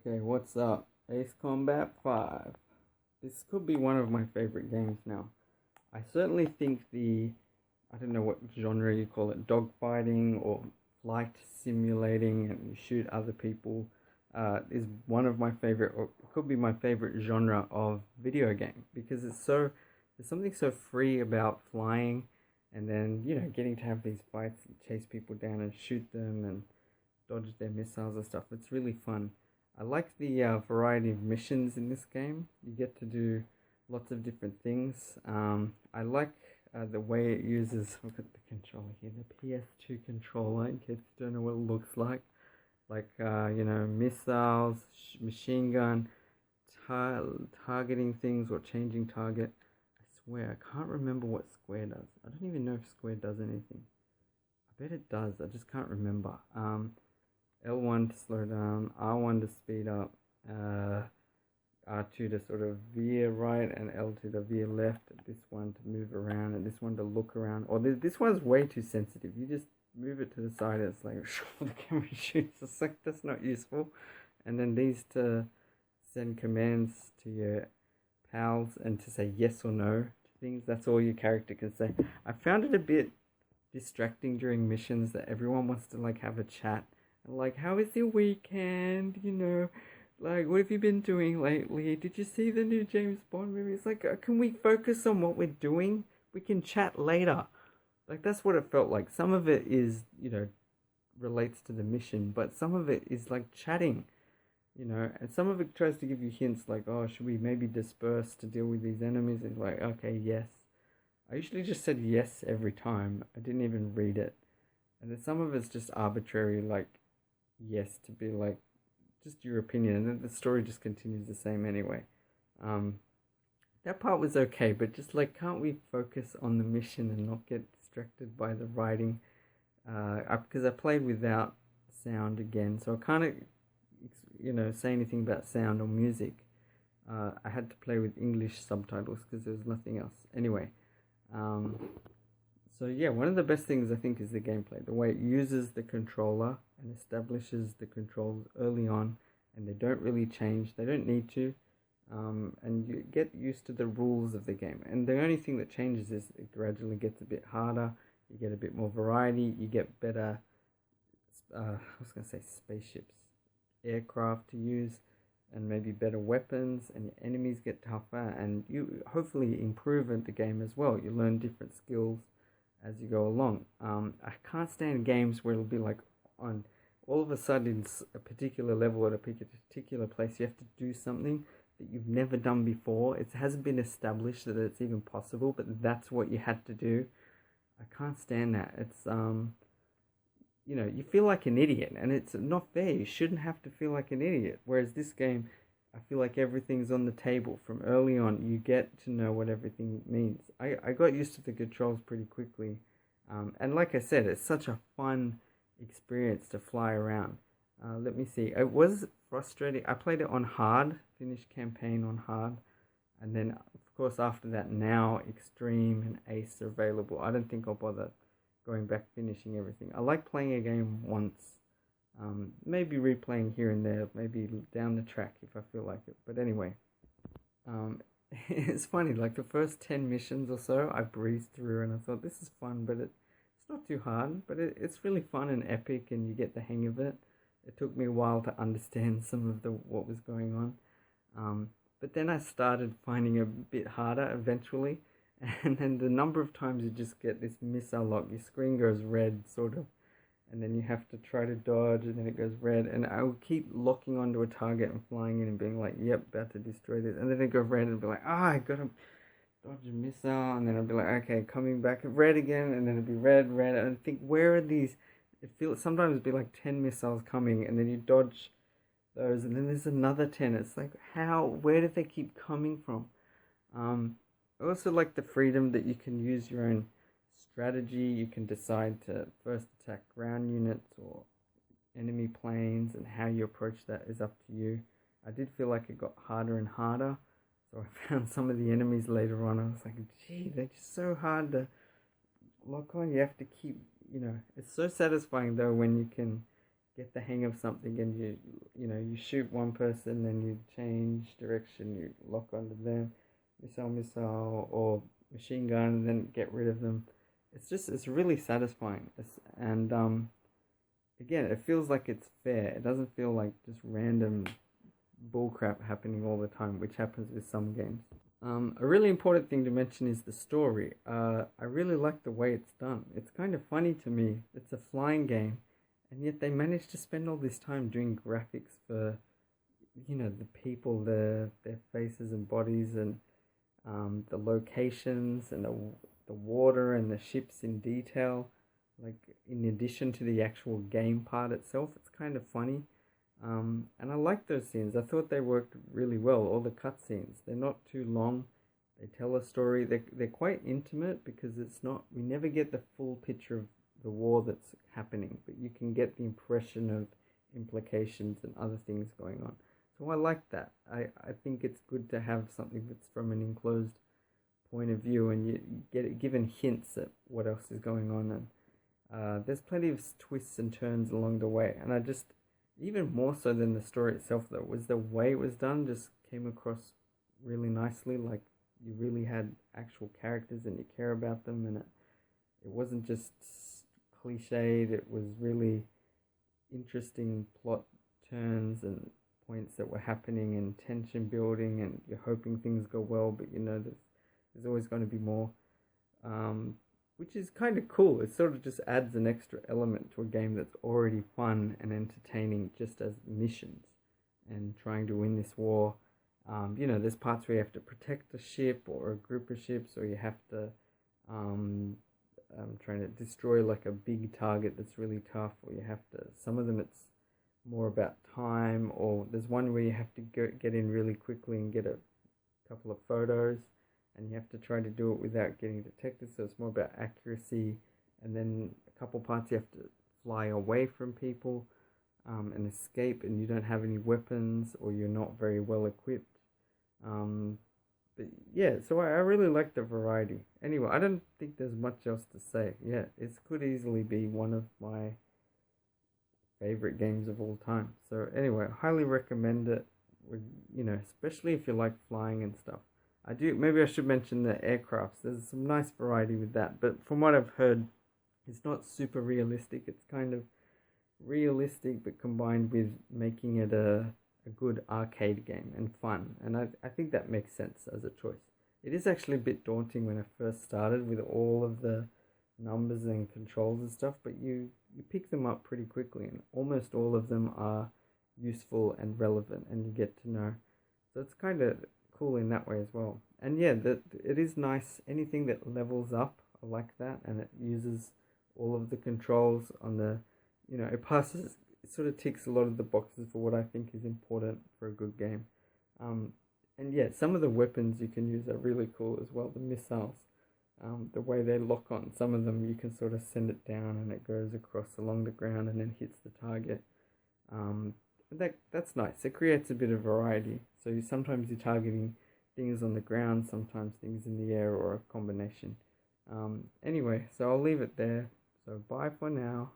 Okay, what's up? Ace Combat 5. This could be one of my favorite games now. I certainly think I don't know what genre you call it, dogfighting or flight simulating and you shoot other people, is one of my favorite, or could be my favorite genre of video game because there's something so free about flying and then, getting to have these fights and chase people down and shoot them and dodge their missiles and stuff. It's really fun. I like the variety of missions in this game. You get to do lots of different things. I like the way it uses, look at the controller here, the PS2 controller, in case you don't know what it looks like. Like, missiles, machine gun, targeting things or changing target. I swear, I can't remember what square does. I don't even know if square does anything. I bet it does, I just can't remember. L1 to slow down, R1 to speed up, R2 to sort of veer right, and L2 to veer left, this one to move around, and this one to look around. Or this one's way too sensitive. You just move it to the side, it's like, the camera shoots. It's like, that's not useful. And then these to send commands to your pals and to say yes or no to things. That's all your character can say. I found it a bit distracting during missions that everyone wants to like have a chat. Like, how is your weekend? Like, what have you been doing lately? Did you see the new James Bond movie? It's like, can we focus on what we're doing? We can chat later. Like, that's what it felt like. Some of it is, relates to the mission, but some of it is like chatting, and some of it tries to give you hints like, oh, should we maybe disperse to deal with these enemies? And like, okay, yes. I usually just said yes every time. I didn't even read it. And then some of it's just arbitrary, like, yes to be like just your opinion, and then the story just continues the same anyway. um that part was okay, but just like, can't we focus on the mission and not get distracted by the writing? Because I played without sound again, so I can't say anything about sound or music. I had to play with English subtitles because there was nothing else anyway. So yeah, one of the best things I think is the gameplay, the way it uses the controller and establishes the controls early on, and they don't really change. They don't need to, and you get used to the rules of the game. And the only thing that changes is it gradually gets a bit harder. You get a bit more variety. You get better. I was gonna say spaceships, aircraft to use, and maybe better weapons. And your enemies get tougher, and you hopefully improve at the game as well. You learn different skills as you go along. I can't stand games where it'll be like, on all of a sudden a particular level at a particular place you have to do something that you've never done before. It hasn't been established that it's even possible, but that's what you had to do. I can't stand that. It's you feel like an idiot, and it's not fair. You shouldn't have to feel like an idiot. Whereas this game, I feel like everything's on the table from early on. You get to know what everything means. I got used to the controls pretty quickly. And like I said, it's such a fun experience to fly around. Let me see. It was frustrating. I played it on hard, finished campaign on hard. And then, of course, after that, now Extreme and Ace are available. I don't think I'll bother going back finishing everything. I like playing a game once. Maybe replaying here and there, maybe down the track if I feel like it. But anyway, it's funny, like the first 10 missions or so, I breezed through and I thought, this is fun, but it's not too hard, but it's really fun and epic and you get the hang of it. It took me a while to understand some of what was going on. But then I started finding it a bit harder eventually. And then the number of times you just get this missile lock, your screen goes red, sort of, and then you have to try to dodge, and then it goes red, and I will keep locking onto a target and flying in and being like, yep, about to destroy this, and then it go red and be like, I gotta dodge a missile, and then I'll be like, okay, coming back, red again, and then it'll be red, and I think, where are these? It feels sometimes it'd be like 10 missiles coming, and then you dodge those, and then there's another 10. It's like, where did they keep coming from? I also like the freedom that you can use your own strategy. You can decide to first attack ground units or enemy planes, and how you approach that is up to you. I did feel like it got harder and harder, so I found some of the enemies later on. I was like, gee, they're just so hard to lock on. You have to keep, it's so satisfying though when you can get the hang of something, and you shoot one person, then you change direction, you lock onto them, missile, or machine gun, and then get rid of them. It's really satisfying. And again, it feels like it's fair. It doesn't feel like just random bullcrap happening all the time, which happens with some games. A really important thing to mention is the story. I really like the way it's done. It's kind of funny to me. It's a flying game, and yet they managed to spend all this time doing graphics for, the people, their faces and bodies, and the locations, and the water and the ships in detail. Like, in addition to the actual game part itself, it's kind of funny. And I like those scenes. I thought they worked really well. All the cutscenes, they're not too long. They tell a story. They're quite intimate, because we never get the full picture of the war that's happening, but you can get the impression of implications and other things going on. So I like that. I think it's good to have something that's from an enclosed point of view, and you get given hints at what else is going on. And there's plenty of twists and turns along the way. And I just, even more so than the story itself, though, was the way it was done. Just came across really nicely. Like, you really had actual characters and you care about them, and it wasn't just cliched. It was really interesting plot turns and points that were happening, and tension building, and you're hoping things go well, but there's always going to be more, which is kind of cool. It sort of just adds an extra element to a game that's already fun and entertaining, just as missions and trying to win this war. There's parts where you have to protect a ship or a group of ships, or you have to trying to destroy like a big target that's really tough, or you have to, some of them it's more about time, or there's one where you have to get in really quickly and get a couple of photos, and you have to try to do it without getting detected, so it's more about accuracy. And then a couple parts you have to fly away from people and escape, and you don't have any weapons, or you're not very well equipped. But yeah, so I really like the variety. Anyway, I don't think there's much else to say. Yeah, it could easily be one of my favorite games of all time. So anyway, highly recommend it. Especially if you like flying and stuff. Maybe I should mention the aircrafts. There's some nice variety with that, but from what I've heard, it's not super realistic. It's kind of realistic, but combined with making it a good arcade game and fun. And I think that makes sense as a choice. It is actually a bit daunting when I first started with all of the numbers and controls and stuff, but you pick them up pretty quickly, and almost all of them are useful and relevant, and you get to know. So it's kind of cool in that way as well. And yeah, it is nice. Anything that levels up, I like that, and it uses all of the controls on the, it sort of ticks a lot of the boxes for what I think is important for a good game. And yeah, some of the weapons you can use are really cool as well. The missiles, the way they lock on. Some of them you can sort of send it down and it goes across along the ground and then hits the target. That's nice. It creates a bit of variety. So sometimes you're targeting things on the ground, sometimes things in the air, or a combination. Anyway, so I'll leave it there. So bye for now.